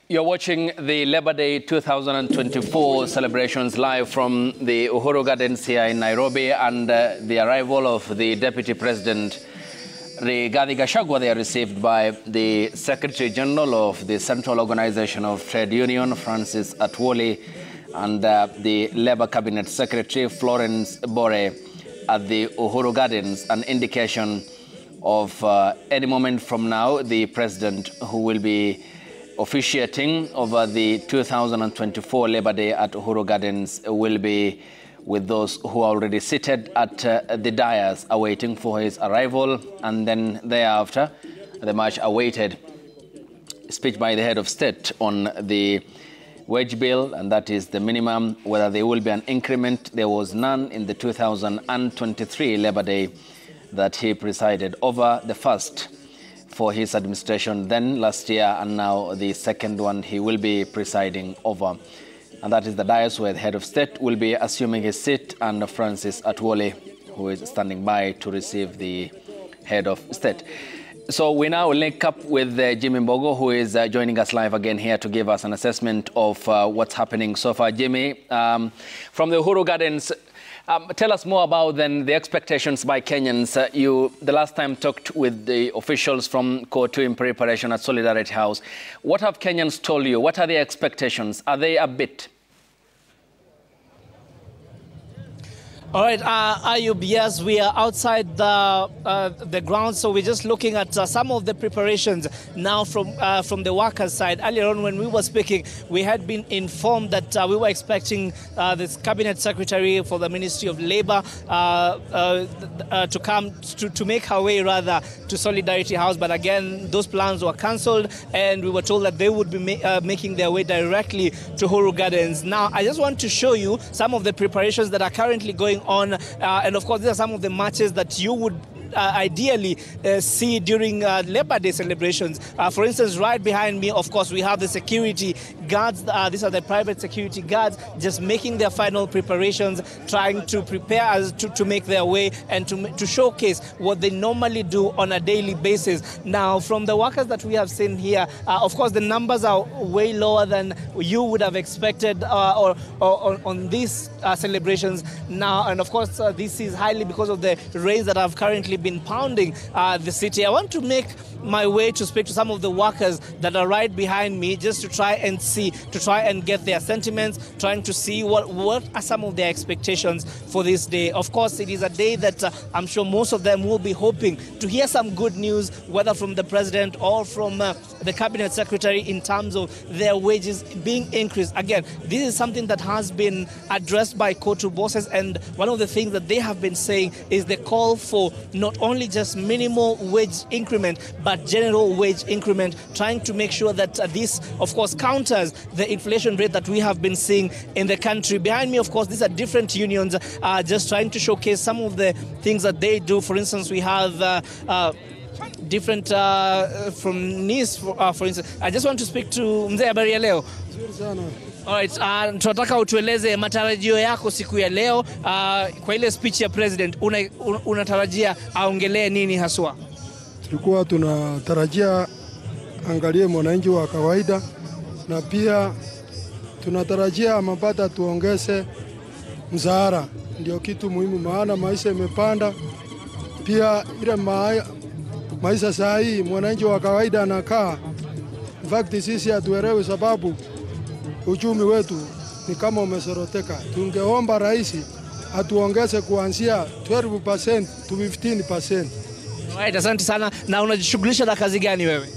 You're watching the Labor Day 2024 celebrations live from the Uhuru Gardens here in Nairobi, and the arrival of the Deputy President Rigathi Gachagua. They are received by the Secretary General of the Central Organization of Trade Union, Francis Atwoli, and the Labour Cabinet Secretary, Florence Bore, at the Uhuru Gardens, an indication of any moment from now, the President who will be officiating over the 2024 Labor Day at Uhuru Gardens will be with those who are already seated at the dais awaiting for his arrival, and then thereafter the much awaited speech by the head of state on the wage bill, and that is the minimum, whether there will be an increment. There was none in the 2023 Labor Day that he presided over, the first for his administration then last year, and now the second one he will be presiding over. And that is the dais where the head of state will be assuming his seat, and Francis Atwoli, who is standing by to receive the head of state. So we now link up with Jimmy Mbogo, who is joining us live again here to give us an assessment of what's happening so far. Jimmy, from the Uhuru Gardens, tell us more about then the expectations by Kenyans. You, the last time, talked with the officials from Core2 in preparation at Solidarity House. What have Kenyans told you? What are their expectations? Are they a bit? All right, Ayub, yes, we are outside the ground, so we're just looking at some of the preparations now from the workers' side. Earlier on, when we were speaking, we had been informed that we were expecting this cabinet secretary for the Ministry of Labour to come to make her way rather to Solidarity House, but again, those plans were cancelled, and we were told that they would be making their way directly to Uhuru Gardens. Now, I just want to show you some of the preparations that are currently going on, and of course these are some of the matches that you would ideally see during Labor Day celebrations. For instance, right behind me, of course, we have the security guards. These are the private security guards just making their final preparations, trying to prepare as to make their way and to showcase what they normally do on a daily basis. Now, from the workers that we have seen here, of course, the numbers are way lower than you would have expected or on these celebrations now. And of course, this is highly because of the rains that have currently been pounding the city. I want to make my way to speak to some of the workers that are right behind me, just to try and get their sentiments, trying to see what are some of their expectations for this day. Of course, it is a day that I'm sure most of them will be hoping to hear some good news, whether from the president or from the cabinet secretary, in terms of their wages being increased. Again, this is something that has been addressed by Core2 bosses, and one of the things that they have been saying is the call for not only just minimal wage increment, but general wage increment, trying to make sure that this, of course, counters the inflation rate that we have been seeing in the country. Behind me, of course, these are different unions just trying to showcase some of the things that they do. For instance, we have different from NIS, for instance. I just want to speak to Mzee, habari ya leo. Alright, tunataka utueleze matarajio yako siku ya leo kwa ile speech ya president. Unatarajia aongelee nini haswa? Tulikuwa tunatarajia angalie mwananchi wa kawaida, na pia tunatarajia mapato tuongeze mshahara. Ndio kitu muhimu, maana maisha imepanda. Pia ile maisha saa hii mwananchi wa kawaida anakaa. In fact, sisi hatuelewi sababu uchumi wetu ni kama umesoroteka. Tungeomba rais atuongeze kuanzia 12% to 15%. Alright, asante sana. Na unajishughulisha na kazi gani wewe?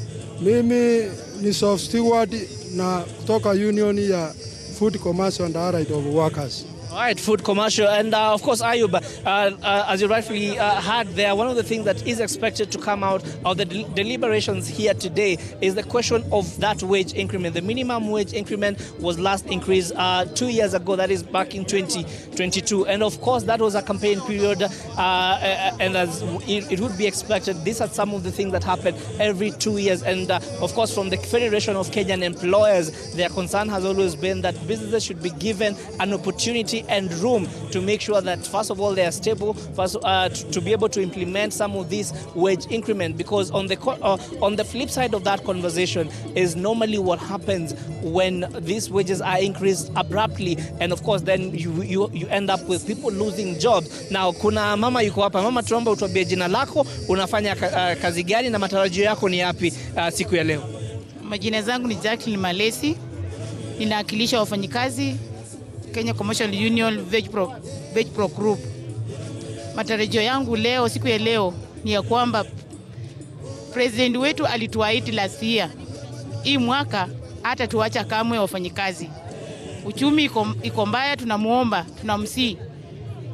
Mimi ni soft steward na kutoka union ya Food Commercial and Allied of Workers. All right, food commercial. And of course, Ayub, as you rightfully heard there, one of the things that is expected to come out of the deliberations here today is the question of that wage increment. The minimum wage increment was last increased 2 years ago, that is back in 2022. And of course, that was a campaign period, and as it would be expected, these are some of the things that happen every 2 years. And of course, from the Federation of Kenyan Employers, their concern has always been that businesses should be given an opportunity opportunity and room to make sure that, first of all, they are stable, to be able to implement some of these wage increment, because on the flip side of that conversation is normally what happens when these wages are increased abruptly, and of course then you end up with people losing jobs. Now kuna mama yuko hapa. Mama, tuomba utuambie jina lako, unafanya kazi gani na matarajio yako ni yapi siku ya leo? Majina zangu ni Jacqueline Malesi, ninawakilisha wafanyikazi Kenya Commercial Union Veg Pro Group. Matarajio yangu leo, siku ya leo, ni ya kwamba president wetu alituahidi last year, hii mwaka hata tuacha kamwe wafanyikazi. Uchumi iko mbaya, tunamuomba, tunamsii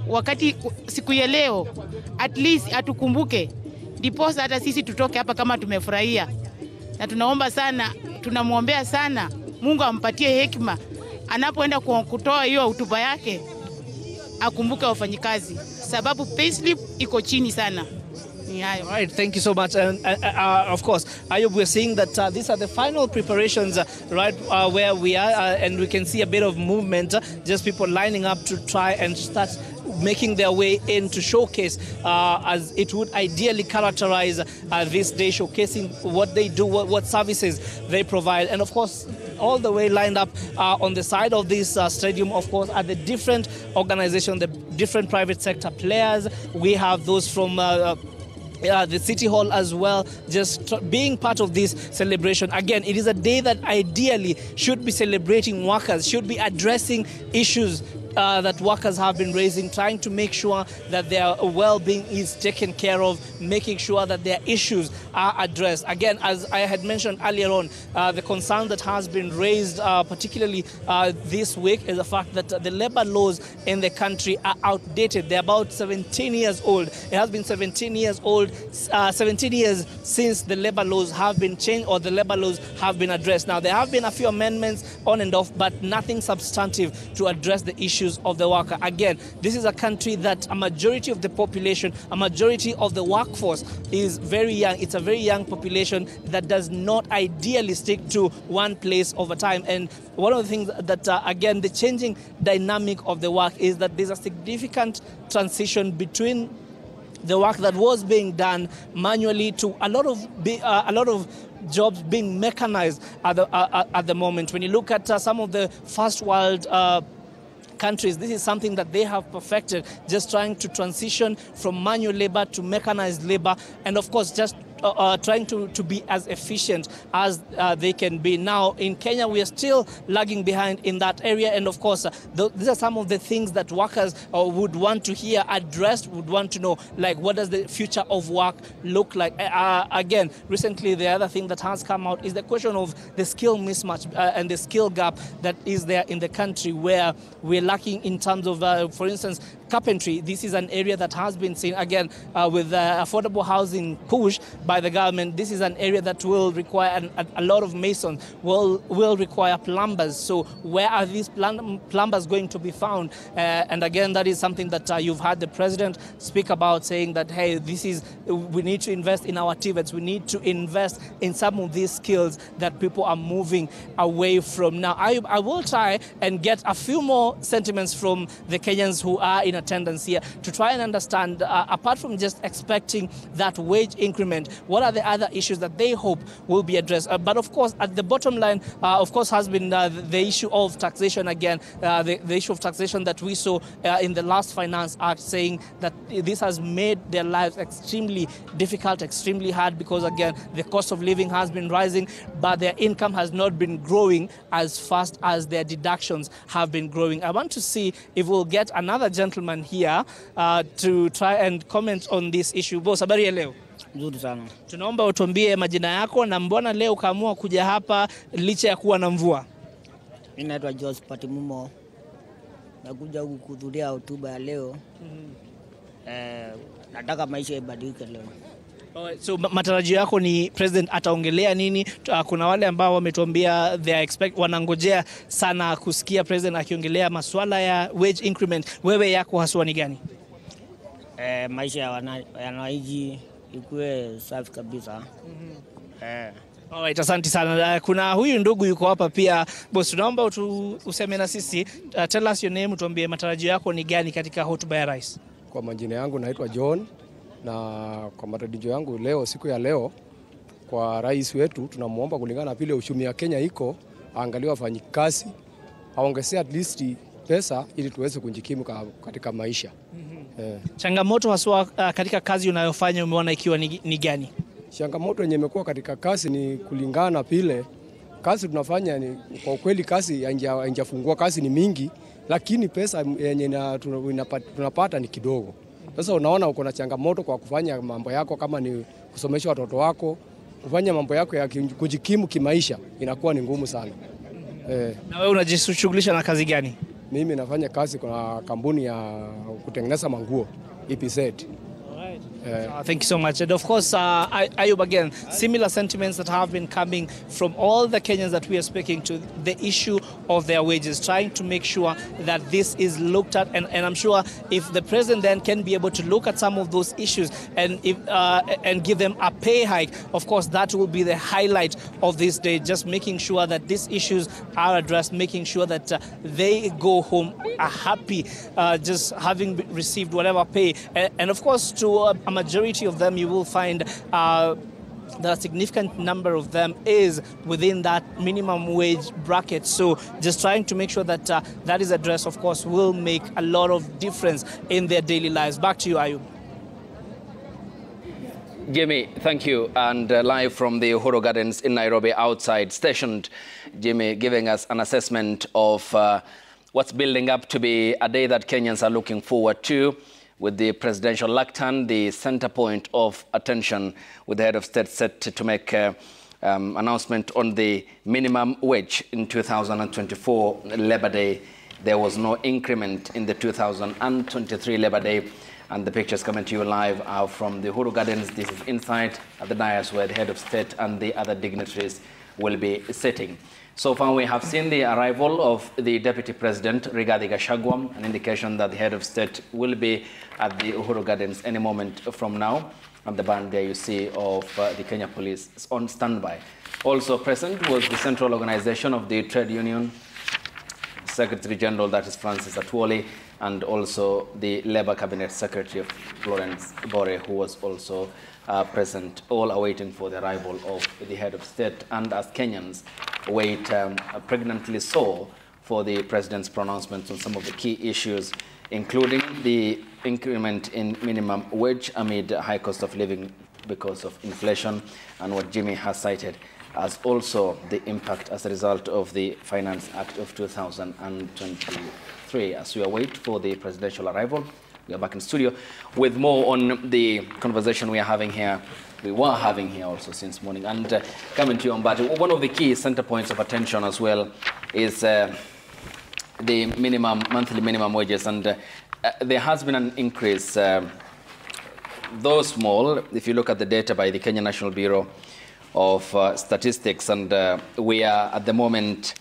wakati siku ya leo at least atukumbuke, ndiposa hata sisi tutoke hapa kama tumefurahia. Na tunaomba sana, tunamuombea sana Mungu ampatie hekima anapoenda kutoa hiyo hotuba yake, akumbuke wafanyikazi sababu payslip iko chini sana. All right, thank you so much. And of course, Ayub, we're seeing that these are the final preparations, right, where we are, and we can see a bit of movement, just people lining up to try and start making their way in to showcase, as it would ideally characterize this day, showcasing what they do, what services they provide. And of course, all the way lined up on the side of this stadium, of course, are the different organizations, the different private sector players. We have those from the City Hall as well, just being part of this celebration. Again, it is a day that ideally should be celebrating workers, should be addressing issues that workers have been raising, trying to make sure that their well-being is taken care of, making sure that their issues are addressed. Again, as I had mentioned earlier on, the concern that has been raised, particularly this week, is the fact that the labor laws in the country are outdated. They're about 17 years old. It has been 17 years old, 17 years since the labor laws have been changed or the labor laws have been addressed. Now, there have been a few amendments on and off, but nothing substantive to address the issues of the worker. Again, this is a country that a majority of the population, a majority of the workforce is very young. It's a very young population that does not ideally stick to one place over time. And one of the things that, again, the changing dynamic of the work is that there's a significant transition between the work that was being done manually to a lot of jobs being mechanized at the moment. When you look at some of the first world countries, this is something that they have perfected, just trying to transition from manual labor to mechanized labor, and of course just trying to be as efficient as they can be. Now, in Kenya, we are still lagging behind in that area. And of course, these are some of the things that workers would want to hear addressed, would want to know, like what does the future of work look like? Again, recently, the other thing that has come out is the question of the skill mismatch and the skill gap that is there in the country, where we're lacking in terms of, for instance, carpentry. This is an area that has been seen, again, with affordable housing push by the government. This is an area that will require a lot of masons, will require plumbers. So where are these plumbers going to be found? And again, that is something that you've had the president speak about, saying that, hey, we need to invest in our TVETs. We need to invest in some of these skills that people are moving away from. Now, I will try and get a few more sentiments from the Kenyans who are in attendance here to try and understand, apart from just expecting that wage increment, what are the other issues that they hope will be addressed? But of course, at the bottom line, of course, has been the issue of taxation again, the issue of taxation that we saw in the last Finance Act, saying that this has made their lives extremely difficult, extremely hard, because again, the cost of living has been rising, but their income has not been growing as fast as their deductions have been growing. I want to see if we'll get another gentleman here to try and comment on this issue. Boss, habari ya leo? Nzuri sana. Tunaomba utuambie majina yako na mbona leo kaamua kuja hapa licha ya kuwa na mvua. Mimi naitwa Josephat Mumo. Nakuja huku kuhudhuria hotuba ya leo. Nataka maisha ibadilike leo. So matarajio yako ni president ataongelea nini? Kuna wale ambao wametuambia wanangojea sana kusikia president akiongelea masuala ya wage increment. Wewe yako haswa ni gani? Maisha ya wananchi ikuwe safi kabisa. Alright, asante sana. Kuna huyu ndugu yuko hapa pia. Boss, tunaomba useme na sisi. Tell us your name, tuambie matarajio yako ni gani katika hotuba ya rais. Kwa majina yangu naitwa John, na kwa matarajio yangu leo, siku ya leo, kwa rais wetu tunamuomba kulingana na vile uchumi wa Kenya iko, aangalie wafanyikazi, aongezee at least pesa ili tuweze kujikimu katika maisha. Changamoto haswa katika kazi unayofanya umeona ikiwa ni gani? Changamoto yenye imekuwa katika kazi ni kulingana vile kazi tunafanya ni kwa kweli kazi haijafungua, kazi ni mingi lakini pesa yenye tunapata ni kidogo. Sasa unaona uko na changamoto kwa kufanya mambo yako, kama ni kusomesha watoto wako, kufanya mambo yako ya kujikimu kimaisha inakuwa ni ngumu sana. Na wewe unajishughulisha na kazi gani? Mimi nafanya kazi kwa kampuni ya kutengeneza manguo EPZ. Thank you so much. And of course, Ayub, again, similar sentiments that have been coming from all the Kenyans that we are speaking to, the issue of their wages, trying to make sure that this is looked at. And I'm sure if the president then can be able to look at some of those issues and give them a pay hike, of course, that will be the highlight of this day, just making sure that these issues are addressed, making sure that they go home happy, just having received whatever pay. And of course, to a majority of them, you will find that a significant number of them is within that minimum wage bracket. So just trying to make sure that that is addressed, of course, will make a lot of difference in their daily lives. Back to you, Ayub. Jimmy, thank you. And live from the Uhuru Gardens in Nairobi, outside, stationed, Jimmy, giving us an assessment of what's building up to be a day that Kenyans are looking forward to, with the presidential lectern, the center point of attention, with the head of state set to make announcement on the minimum wage in 2024 Labor Day. There was no increment in the 2023 Labor Day. And the pictures coming to you live are from the Uhuru Gardens. This is inside at the dais where the head of state and the other dignitaries will be sitting. So far, we have seen the arrival of the Deputy President, Rigathi Gachagua, an indication that the head of state will be at the Uhuru Gardens any moment from now. And the band there you see of the Kenya Police is on standby. Also present was the central organization of the Trade Union Secretary General, that is Francis Atwoli, and also the Labour Cabinet Secretary of Florence Bore, who was also present, all awaiting for the arrival of the head of state. And as Kenyans wait pregnantly so for the president's pronouncements on some of the key issues, including the increment in minimum wage amid high cost of living because of inflation, and what Jimmy has cited as also the impact as a result of the Finance Act of 2023. As we await for the presidential arrival, we are back in studio with more on the conversation we are having here. We were having here also since morning. And coming to you on that, one of the key center points of attention as well is the monthly minimum wages. And there has been an increase, though small, if you look at the data by the Kenya National Bureau of Statistics, and we are at the moment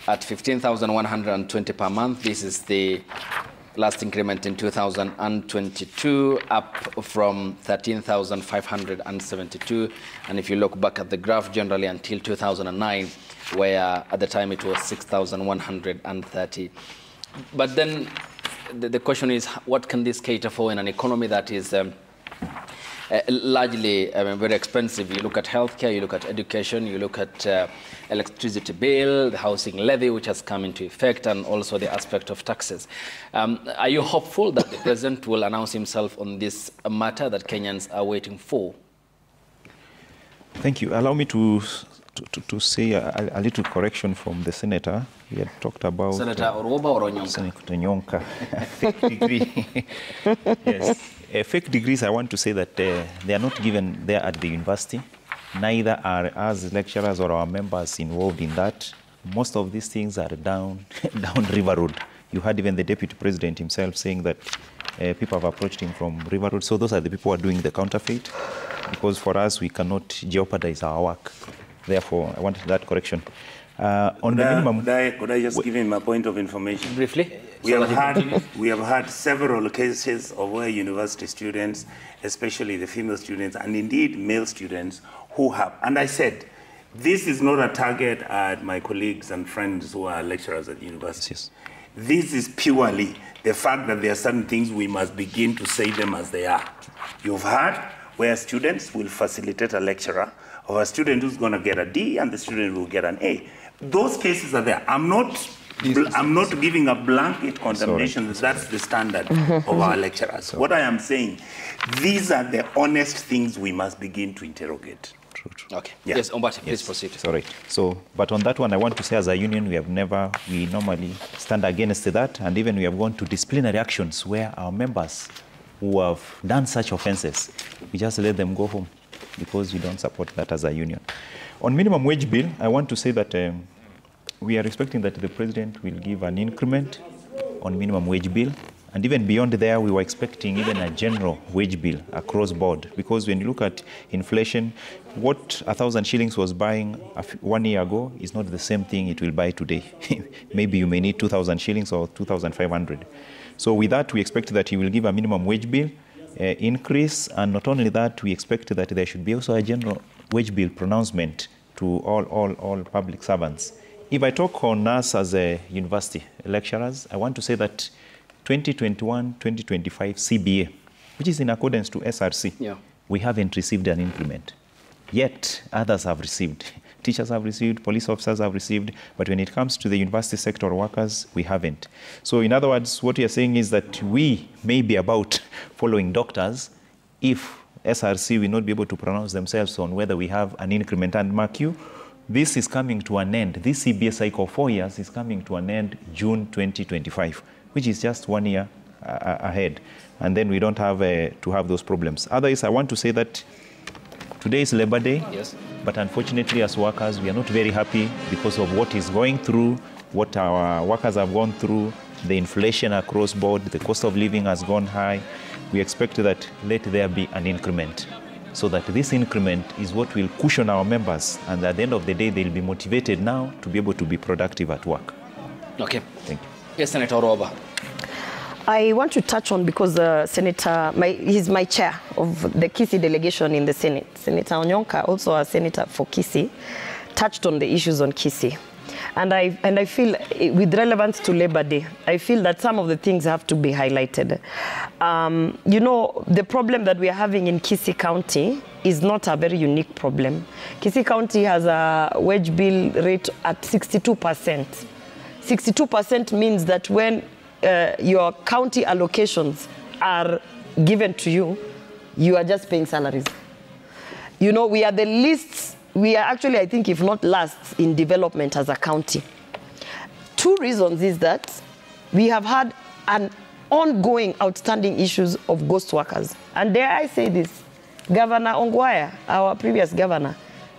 at 15,120 per month. This is the last increment in 2022, up from 13,572. And if you look back at the graph, generally until 2009, where at the time it was 6,130. But then the question is, what can this cater for in an economy that is largely very expensive? You look at healthcare, you look at education, you look at electricity bill, the housing levy, which has come into effect, and also the aspect of taxes. Are you hopeful that the president will announce himself on this matter that Kenyans are waiting for? Thank you. Allow me to say a little correction from the senator. We had talked about Senator Oroba or Onyonka? Senator Nyonka. Fake degree. Yes. Fake degrees, I want to say that they are not given there at the university. Neither are us lecturers or our members involved in that. Most of these things are down River Road. You heard even the deputy president himself saying that people have approached him from River Road. So those are the people who are doing the counterfeit, because for us, we cannot jeopardize our work. Therefore, I wanted that correction. On the minimum, could I just give him a point of information? Briefly. We have had several cases of where university students, especially the female students, and indeed male students, who have, and I said, This is not a target at my colleagues and friends who are lecturers at universities. Yes. This is purely the fact that there are certain things we must begin to say them as they are. You've heard where students will facilitate a lecturer, or a student who's going to get a D and the student will get an A. Those cases are there. I'm not giving a blanket condemnation. Sorry. That's the standard of our lecturers. Sorry. What I am saying, these are the honest things we must begin to interrogate. True. Okay. Yeah. Yes, Ombati, please proceed. Sorry. So, but on that one, I want to say as a union, we normally stand against that, and even we have gone to disciplinary actions where our members who have done such offenses, we just let them go home because we don't support that as a union. On minimum wage bill, I want to say that we are expecting that the president will give an increment on minimum wage bill. And even beyond there, we were expecting even a general wage bill across board. Because when you look at inflation, what 1,000 shillings was buying 1 year ago is not the same thing it will buy today. Maybe you may need 2,000 shillings or 2,500. So with that, we expect that he will give a minimum wage bill increase. And not only that, we expect that there should be also a general wage bill pronouncement to all public servants. If I talk on us as a university lecturers, I want to say that 2021-2025 CBA, which is in accordance to SRC, we haven't received an increment. Yet others have received. Teachers have received, police officers have received, but when it comes to the university sector workers, we haven't. So in other words, what you're saying is that we may be about following doctors if SRC will not be able to pronounce themselves on whether we have an increment. And mark you, this is coming to an end. This CBA cycle of 4 years is coming to an end June 2025. Which is just 1 year ahead. And then we don't have to have those problems. Otherwise, I want to say that today is Labor Day, but unfortunately as workers, we are not very happy because of what is going through, what our workers have gone through, the inflation across board, the cost of living has gone high. We expect that let there be an increment, so that this increment is what will cushion our members, and at the end of the day, they'll be motivated now to be able to be productive at work. Okay. Thank you. Yes, Senator Roba. I want to touch on, because he's my chair of the Kisii delegation in the Senate. Senator Onyonka, also a senator for Kisii, touched on the issues on Kisii. And I feel, with relevance to Labor Day, I feel that some of the things have to be highlighted. You know, the problem that we are having in Kisii County is not a very unique problem. Kisii County has a wage bill rate at 62%. 62% means that when your county allocations are given to you, you are just paying salaries. You know, we are the least, we are actually, I think, if not last in development as a county. Two reasons is that we have had an ongoing outstanding issues of ghost workers. And dare I say this, Governor Ongwaya, our previous governor,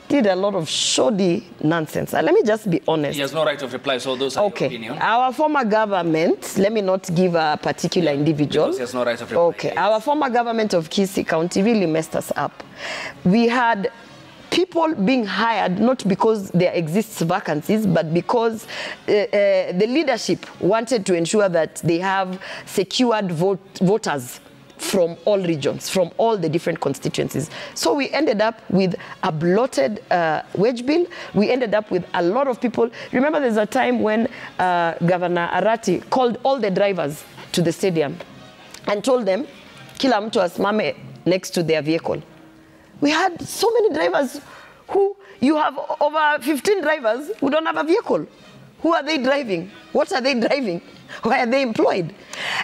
did a lot of shoddy nonsense. And let me just be honest. He has no right of reply, so those are your opinion. Our former government, let me not give a particular individual. Because he has no right of reply. Okay, our former government of Kisii County really messed us up. We had people being hired not because there exists vacancies, but because the leadership wanted to ensure that they have secured voters from all regions, from all the different constituencies. So we ended up with a bloated wage bill. We ended up with a lot of people. Remember, there's a time when Governor Arati called all the drivers to the stadium and told them, kila mtu asimame next to their vehicle. We had so many drivers who, you have over 15 drivers who don't have a vehicle. Who are they driving? What are they driving? Why are they employed?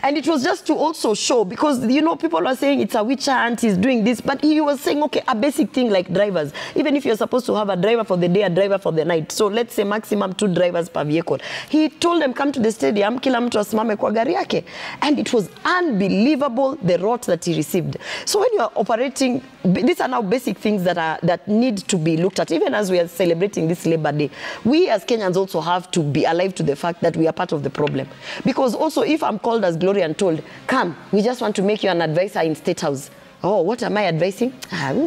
And it was just to also show, because, you know, people are saying it's a witch hunt, he's doing this, but he was saying, okay, a basic thing like drivers. Even if you're supposed to have a driver for the day, a driver for the night. So let's say maximum 2 drivers per vehicle. He told them, come to the stadium, kila mtu asimame kwa gari yake. And it was unbelievable, the rot that he received. So when you are operating, these are now basic things that need to be looked at. Even as we are celebrating this Labor Day, we as Kenyans also have to be alive to the fact that we are part of the problem. Because also, if I'm called as Gloria and told, come, we just want to make you an advisor in State House. Oh, what am I advising?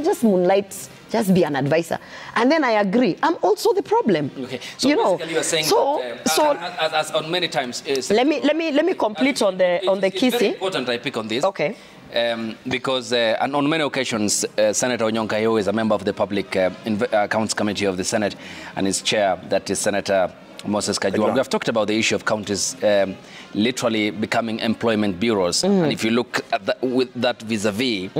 Just moonlight, just be an advisor. And then I agree. I'm also the problem. Okay. So you basically you're saying that, as on many times is... Let me complete on the Kisii. It's very important I pick on this. Okay. Because and on many occasions, Senator Onyonka is a member of the Public Accounts Committee of the Senate, and his chair, that is Senator Moses Kajua. We have talked about the issue of counties literally becoming employment bureaus. And if you look at with that vis-a-vis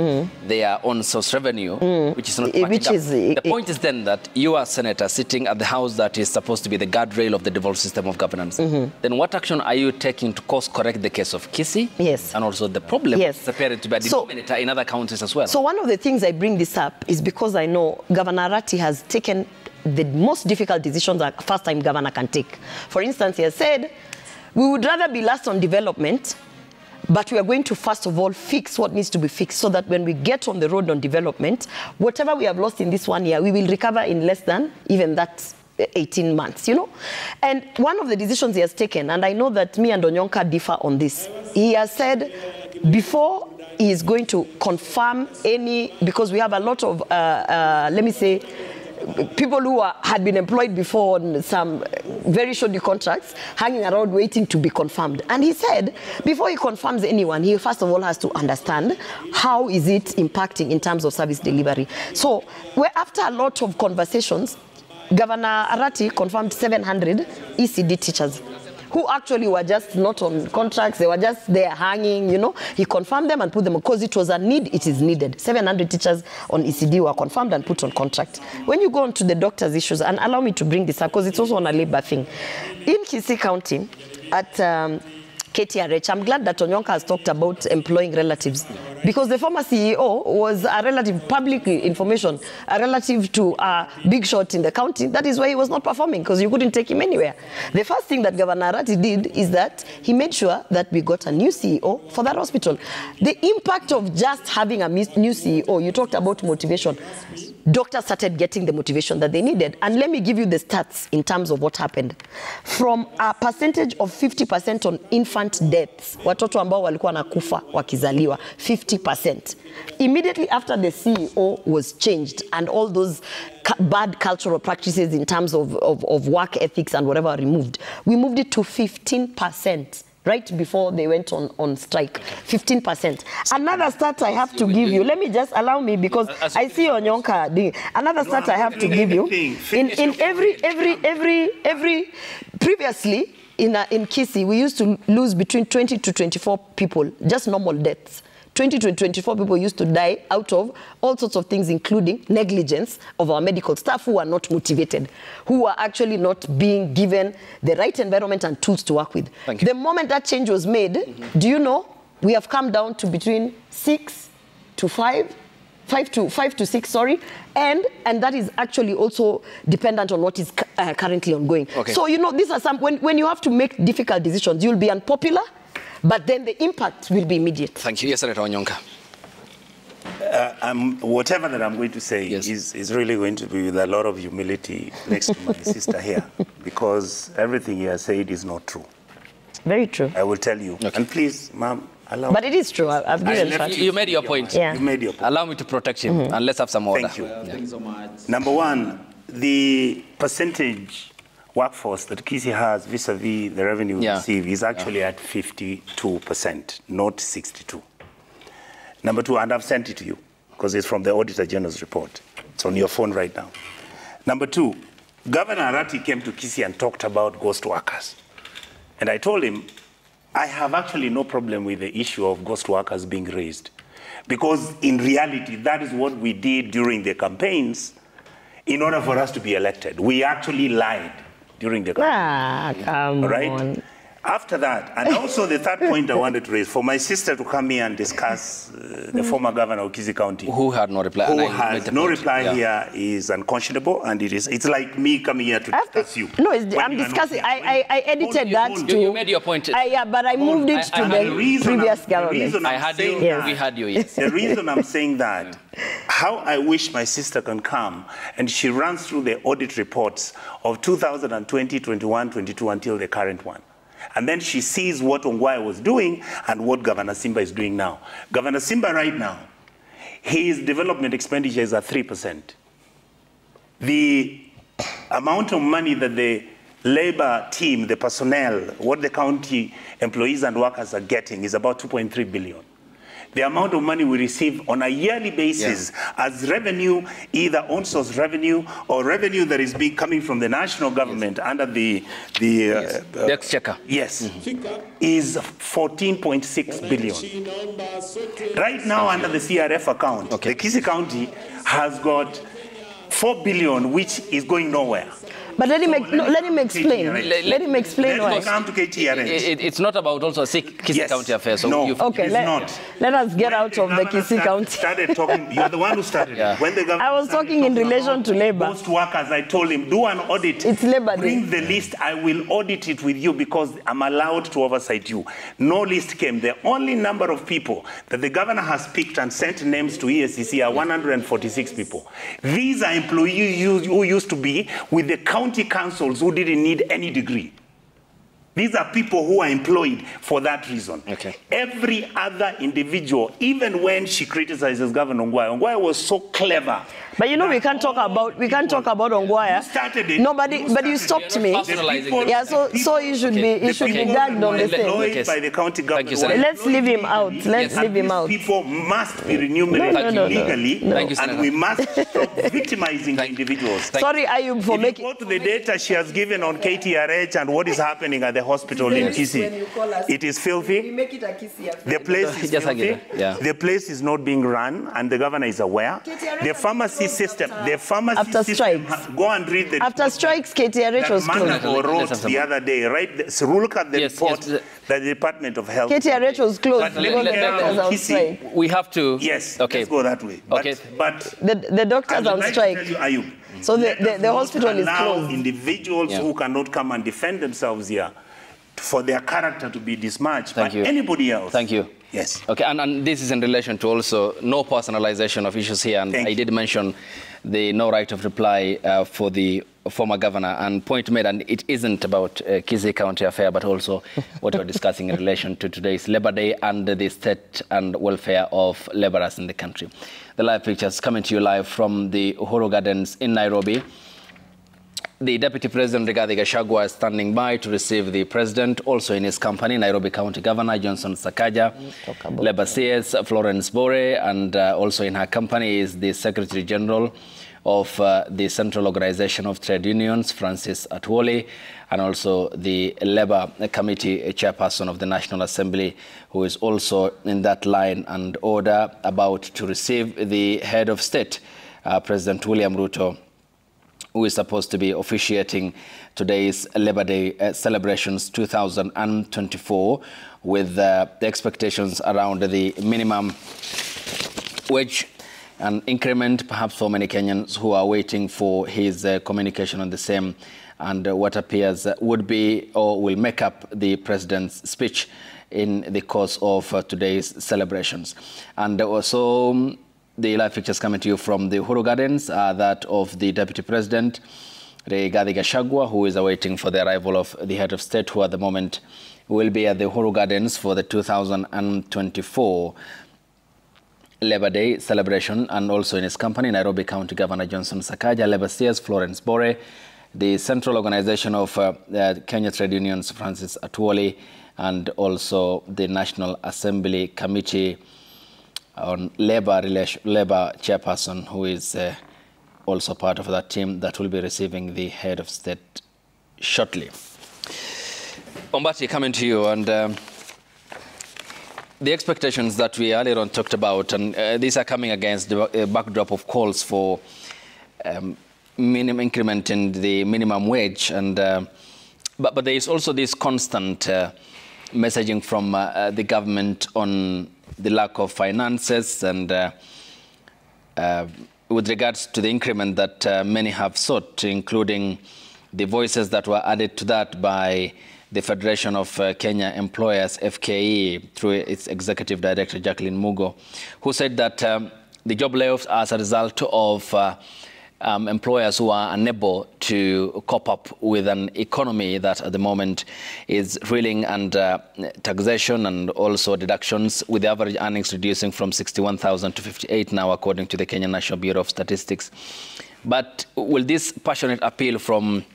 their own source revenue, which is not matching up. The point is then that you are a senator sitting at the house that is supposed to be the guardrail of the devolved system of governance. Then what action are you taking to course correct the case of Kisii? Yes. And also the problem appearing to be a denominator in other counties as well. So one of the things I bring this up is because I know Governor Arati has taken the most difficult decisions a first-time governor can take. For instance, he has said, we would rather be last on development, but we are going to first of all fix what needs to be fixed so that when we get on the road on development, whatever we have lost in this 1 year, we will recover in less than even that 18 months, you know. And one of the decisions he has taken, and I know that me and Onyonka differ on this, he has said before he is going to confirm any, because we have a lot of, let me say, people who had been employed before on some very shoddy contracts, hanging around waiting to be confirmed. And he said, before he confirms anyone, he first of all has to understand how is it impacting in terms of service delivery. So after a lot of conversations, Governor Arati confirmed 700 ECD teachers who actually were just not on contracts, they were just there hanging, you know. He confirmed them and put them, because it was a need, it is needed. 700 teachers on ECD were confirmed and put on contract. When you go on to the doctors' issues, and allow me to bring this up, because it's also on a labor thing. In Kisii County, at KTRH, I'm glad that Onyonka has talked about employing relatives, because the former CEO was a relative, public information, a relative to a big shot in the county. That is why he was not performing, because you couldn't take him anywhere. The first thing that Governor Arati did is that he made sure that we got a new CEO for that hospital. The impact of just having a new CEO, you talked about motivation. Doctors started getting the motivation that they needed. And let me give you the stats in terms of what happened. From a percentage of 50% on infant deaths, watoto ambao walikuwa nakufa wakizaliwa, 50%. Immediately after the CEO was changed and all those bad cultural practices in terms of work ethics and whatever removed, we moved it to 15%. Right before they went on strike, 15%. Another stat I have to give you, let me just allow me, because I see Onyonka doing. Another stat I have to give you, in every previously in Kisii, we used to lose between 20 to 24 people, just normal deaths. 20 to 24 people used to die out of all sorts of things, including negligence of our medical staff who are not motivated, who are actually not being given the right environment and tools to work with. The moment that change was made, do you know, we have come down to between 6 to 5, 5 to 6, sorry, and that is actually also dependent on what is currently ongoing. So, you know, these are some, when you have to make difficult decisions, you'll be unpopular, but then the impact will be immediate. Thank you. Yes, Senator Onyonka. Whatever that I'm going to say is really going to be with a lot of humility next to my sister here, because everything he has said is not true. Very true. I will tell you. And please, ma'am, allow me. But it is true. I've given you made your point. Yeah. You made your point. Allow me to protect him, and let's have some order. Thank you. Thank you so much. Number one, the percentage workforce that Kisii has vis-a-vis the revenue received is actually at 52%, not 62%. Number two, and I've sent it to you because it's from the Auditor General's report. It's on your phone right now. Number two, Governor Arati came to Kisii and talked about ghost workers. And I told him, I have actually no problem with the issue of ghost workers being raised, because in reality, that is what we did during the campaigns in order for us to be elected. We actually lied during the campaign. Come on. After that, and also the third point I wanted to raise, for my sister to come here and discuss the former governor of Kisii County, who had no reply, who has no reply here, is unconscionable, and it's like me coming here to discuss you. No, I'm discussing. I edited that to. You made your point. Yeah, but I moved it to the previous government. I had you. We had you. Yes. The reason I'm saying that, how I wish my sister can come and she runs through the audit reports of 2020, 21, 22 until the current one. And then she sees what Ongwae was doing and what Governor Simba is doing now. Governor Simba right now, his development expenditure is at 3%. The amount of money that the labor team, the personnel, what the county employees and workers are getting is about 2.3 billion. the amount of money we receive on a yearly basis as revenue, either on-source revenue or revenue that is coming from the national government under the exchequer. Yes, is 14.6 billion. Right now, under the CRF account, the Kisii County has got 4 billion, which is going nowhere. But let him explain. Let him explain why. Come to KTRH. It's not about also Kisii County affairs. So no, okay, let us get out of the Kisii County. Started talking. You're the one who started it. When the government I was talking in relation to labor. Most workers, I told him, do an audit. It's labor day. Bring the list. I will audit it with you because I'm allowed to oversight you. No list came. The only number of people that the governor has picked and sent names to EACC are 146 people. These are employees who used to be with the county councils who didn't need any degree. These are people who are employed for that reason. Okay. Every other individual, even when she criticizes Governor Ongwae was so clever. But you know, we can't talk about Ongwae. Nobody, but you stopped me. Yeah, so you should be gagged on the same. By the county government. Let's leave him out. Let's leave him out. People must be remunerated legally, and we must stop victimizing individuals. Sorry, Ayub, for making. Go to the data she has given on KTRH and what is happening at the hospital in Kisii. It is filthy. We make it a Kisii affair. The place is filthy. The place is not being run, and the governor is aware. The pharmacy system, after strikes. Go and read the after strikes, KTRH was closed. Wrote the other day, right? So look at the report that the Department of Health. KTRH was closed because the doctors are on strike. We have to. Yes. Okay. Let's go that way. But the doctors are on strike. So the hospital is closed. Individuals who cannot come and defend themselves here for their character to be dismatched by anybody else. Thank you. Yes. Okay, and this is in relation to also no personalization of issues here. And I did mention the no right of reply for the former governor, and point made, and it isn't about Kisii County affair, but also what we're discussing in relation to today's Labour Day and the state and welfare of labourers in the country. The live pictures coming to you live from the Uhuru Gardens in Nairobi. The Deputy President Rigathi Gachagua is standing by to receive the President. Also in his company, Nairobi County Governor Johnson Sakaja, Labour CS Florence Bore, and also in her company is the Secretary General of the Central Organization of Trade Unions, Francis Atwoli, and also the Labour Committee Chairperson of the National Assembly, who is also in that line and order, about to receive the head of state, President William Ruto, who is supposed to be officiating today's Labour Day celebrations 2024, with the expectations around the minimum wage and increment, perhaps for many Kenyans who are waiting for his communication on the same, and what appears would be or will make up the president's speech in the course of today's celebrations. And also, the live pictures coming to you from the Uhuru Gardens are that of the Deputy President, Rigathi Gachagua, who is awaiting for the arrival of the head of state, who at the moment will be at the Uhuru Gardens for the 2024 Labour Day celebration, and also in his company, Nairobi County Governor Johnson Sakaja, Labour CS Florence Bore, the Central Organization of Kenya Trade Unions, Francis Atwoli, and also the National Assembly Committee on Labour Chairperson, who is also part of that team that will be receiving the head of state shortly. Ombati, coming to you, and the expectations that we earlier on talked about, and these are coming against the backdrop of calls for minimum increment in the minimum wage, and but there is also this constant messaging from the government on the lack of finances, and with regards to the increment that many have sought, including the voices that were added to that by the Federation of Kenya Employers, FKE, through its executive director, Jacqueline Mugo, who said that the job layoffs are as a result of employers who are unable to cope up with an economy that at the moment is reeling under taxation and also deductions, with the average earnings reducing from 61,000 to 58 now, according to the Kenya National Bureau of Statistics. But will this passionate appeal from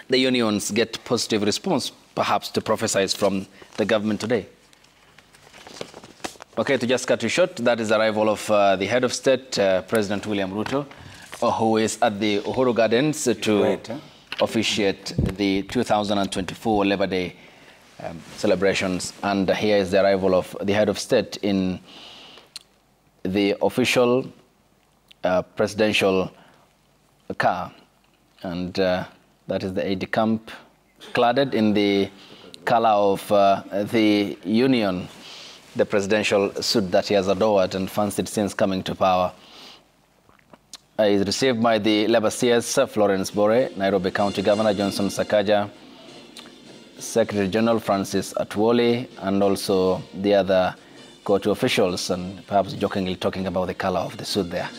the unions get positive response, perhaps, to prophesize from the government today? Okay, to just cut you short, that is the arrival of the head of state, President William Ruto, who is at the Uhuru Gardens to officiate the 2024 Labor Day celebrations. And here is the arrival of the head of state in the official presidential car. And that is the aide camp, cladded in the color of the union, the presidential suit that he has adored and fancied since coming to power. He is received by the Labour CS, Florence Bore, Nairobi County Governor Johnson Sakaja, Secretary General Francis Atwoli, and also the other court officials, and perhaps jokingly talking about the color of the suit there.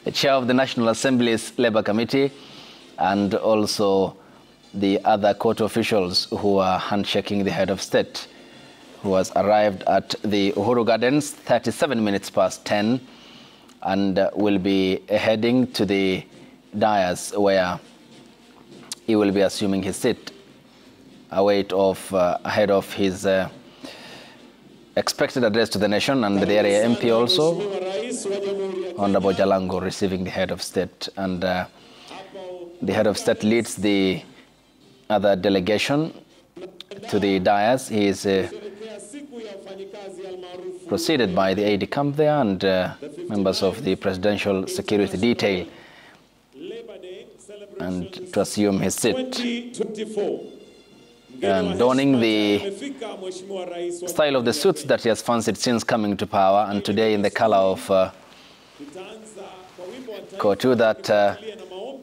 The chair of the National Assembly's Labour Committee, and also the other court officials who are handshaking the head of state, who has arrived at the Uhuru Gardens 37 minutes past 10 and will be heading to the dais where he will be assuming his seat ahead of his expected address to the nation, and the area MP also, Honorable Jalango, receiving the head of state. And the head of state leads the other delegation to the dais. He is preceded by the aide camp there and members of the presidential security detail, and to assume his seat. And donning the style of the suits that he has fancied since coming to power, and today in the color of Kotu that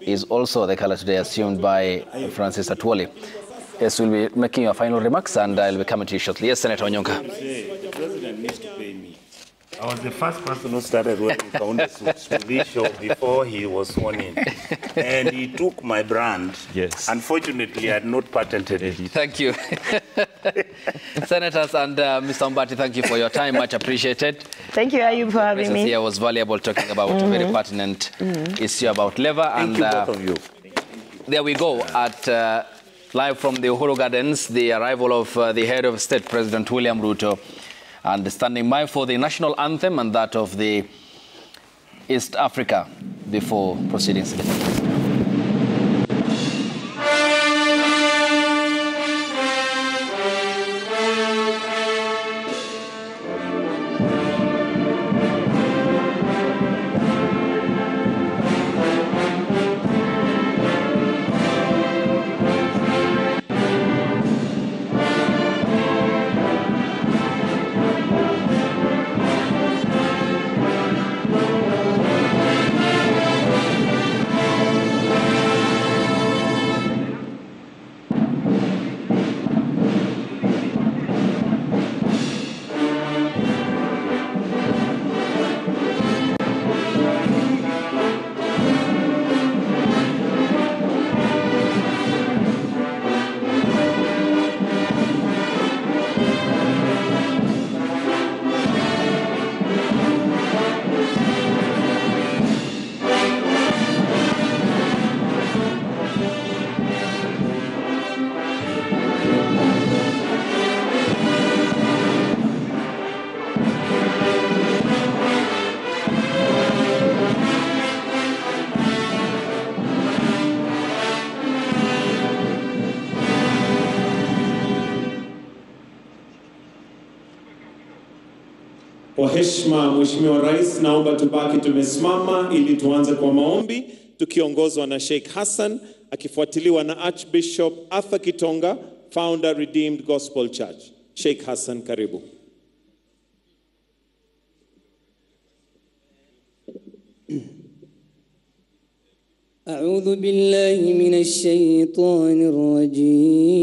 is also the color today assumed by Francis Atwoli. Yes, we'll be making your final remarks, and I'll be coming to you shortly. Yes, Senator Onyonka. The president needs to pay me. I was the first person who started wearing Kaunda suits to this show before he was sworn in. And he took my brand. Yes. Unfortunately, I had not patented it. Thank you. Senators and Mr. Mbati, thank you for your time. Much appreciated. Thank you, Ayub, for having me. Here was valuable, talking about a very pertinent issue about labor. Thank you, both of you. There we go at live from the Uhuru Gardens, the arrival of the head of state, President William Ruto, and standing by for the national anthem and that of the East Africa before proceedings. Kwa heshima Mheshimiwa Rais, naomba tubaki tumesimama ili tuanze kwa maombi tukiongozwa na Sheikh Hassan akifuatiliwa na Archbishop Arthur Kitonga, founder Redeemed Gospel Church. Sheikh Hassan, karibu. أعوذ بالله من الشيطان الرجيم